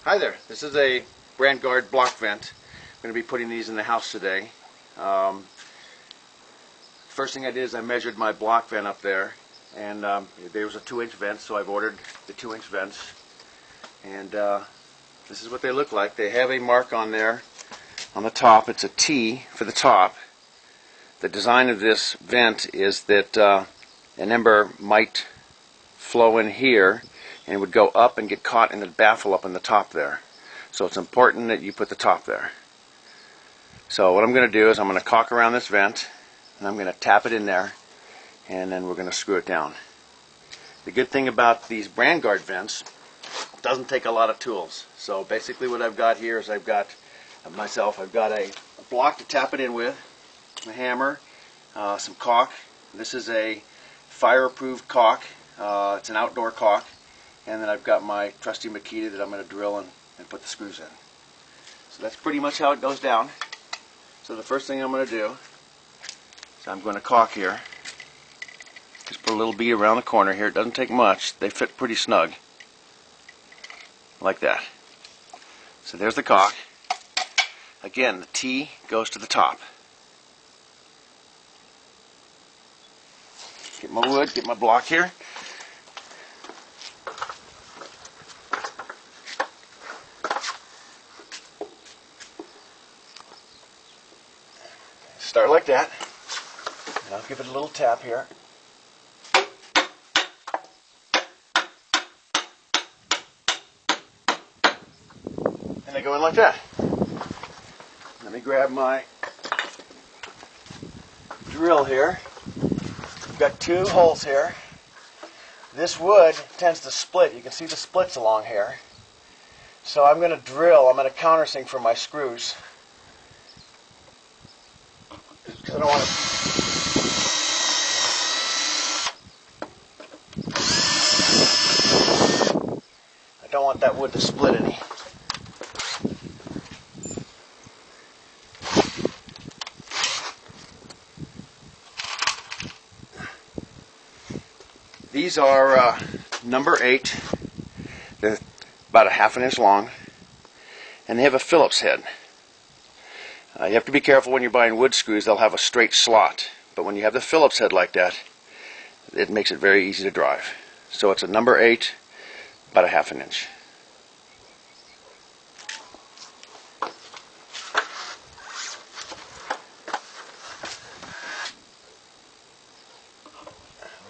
Hi there, this is a BrandGuard block vent. I'm going to be putting these in the house today. First thing I did is I measured my block vent up there, and there was a 2-inch vent, so I've ordered the 2-inch vents. And this is what they look like. They have a mark on there on the top. It's a T for the top. The design of this vent is that an ember might flow in here and would go up and get caught in the baffle up in the top there. So it's important that you put the top there. So what I'm going to do is I'm going to caulk around this vent, and I'm going to tap it in there, and then we're going to screw it down. The good thing about these BrandGuard vents, it doesn't take a lot of tools. So basically what I've got here is I've got a block to tap it in with, a hammer, some caulk. This is a fire-approved caulk. It's an outdoor caulk. And then I've got my trusty Makita that I'm going to drill and put the screws in. So that's pretty much how it goes down. So the first thing I'm going to do is I'm going to caulk here. Just put a little bead around the corner here. It doesn't take much. They fit pretty snug. Like that. So there's the caulk. Again, the T goes to the top. Get my wood, get my block here. Start like that, and I'll give it a little tap here. And they go in like that. Let me grab my drill here. We've got 2 holes here. This wood tends to split. You can see the splits along here. So I'm going to drill, I'm going to countersink for my screws. I don't want I don't want that wood to split any. These are number 8. They're about a ½ inch long, and they have a Phillips head. You have to be careful when you're buying wood screws. They'll have a straight slot. But when you have the Phillips head like that, it makes it very easy to drive. So it's a number 8, about a ½ inch.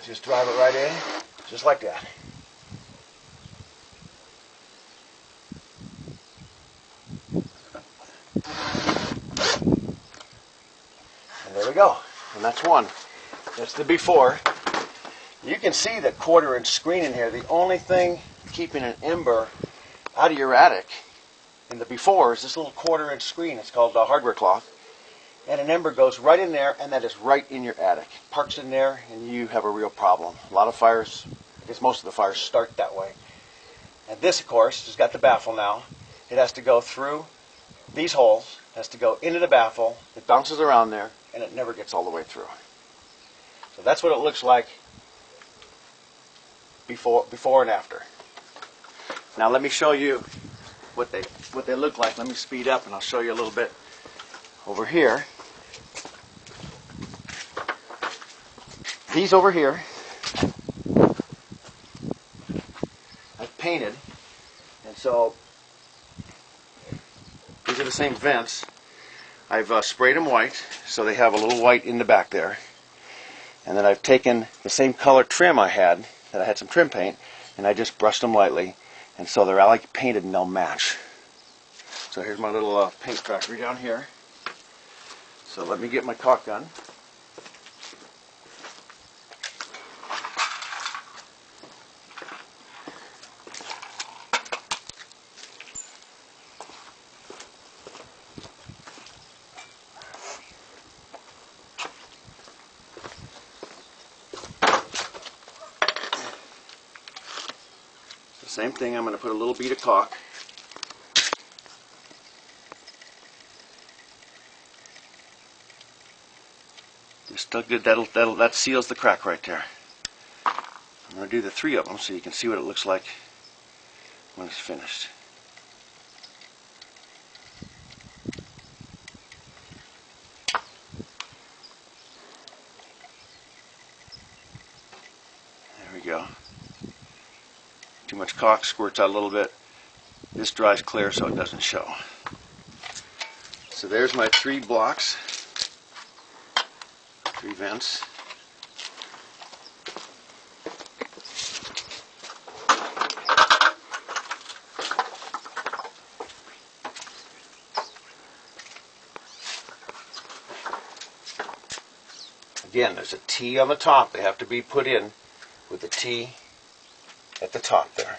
Just drive it right in, just like that. There we go, and that's one. That's the before. You can see the 1/4-inch screen in here. The only thing keeping an ember out of your attic in the before is this little 1/4-inch screen. It's called hardware cloth. And an ember goes right in there, and that is right in your attic. Parks in there, and you have a real problem. A lot of fires, I guess most of the fires start that way. And this, of course, has got the baffle now. It has to go through these holes, has to go into the baffle. It bounces around there, and it never gets all the way through. So that's what it looks like before and after. Now let me show you what they look like. Let me speed up, and I'll show you a little bit over here. These over here I've painted, and so these are the same vents. I've sprayed them white, so they have a little white in the back there. And then I've taken the same color trim I had some trim paint, and I just brushed them lightly, and so they're alike painted and they'll match. So here's my little paint factory down here. So let me get my caulk gun. Same thing, I'm going to put a little bead of caulk. Just dug good, that seals the crack right there. I'm going to do the 3 of them so you can see what it looks like when it's finished. much caulk squirts out a little bit. This dries clear so it doesn't show. So there's my 3 blocks, 3 vents. Again, there's a T on the top. They have to be put in with the T at the top there.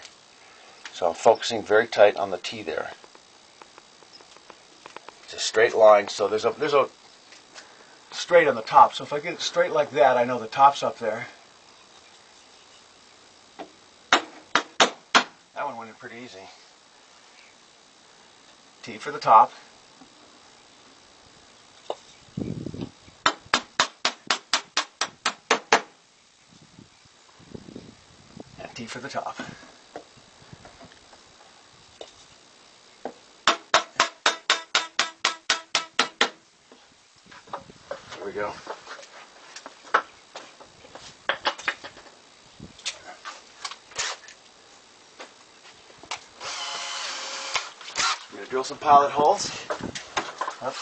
So I'm focusing very tight on the T there. It's a straight line, so there's a straight on the top. So if I get it straight like that, I know the top's up there. That one went in pretty easy. T for the top. And T for the top. There we go. I'm going to drill some pilot holes. Up.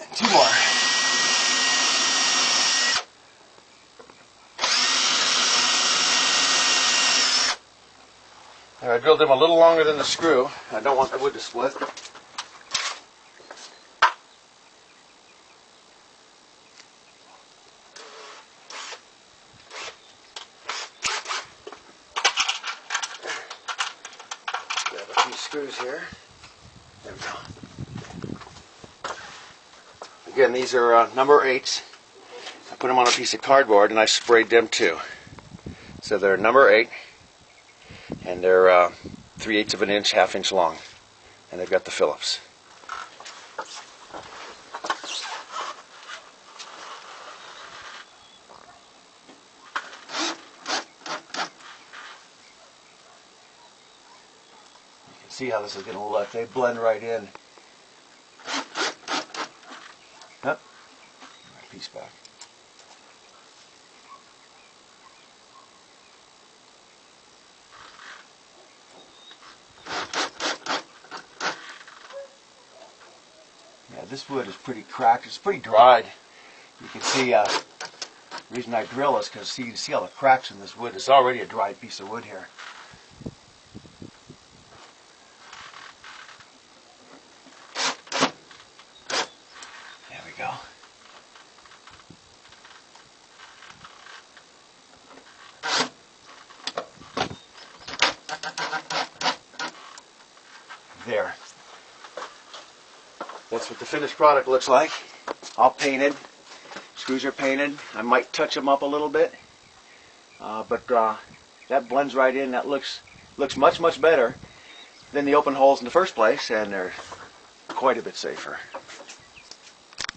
And 2 more. I drilled them a little longer than the screw. I don't want the wood to split. Grab a few screws here. There we go. Again, these are number 8s. I put them on a piece of cardboard and I sprayed them too. So they're number 8. And they're 3/8 of an inch, 1/2 inch long, and they've got the Phillips. You can see how this is going to look. They blend right in. Yep. Piece back. Yeah, this wood is pretty cracked. It's pretty dried. You can see the reason I drill is because you can see all the cracks in this wood. It's already a dried piece of wood here. There we go. There. That's what the finished product looks like. All painted. Screws are painted. I might touch them up a little bit, but that blends right in. That looks much better than the open holes in the first place, and they're quite a bit safer.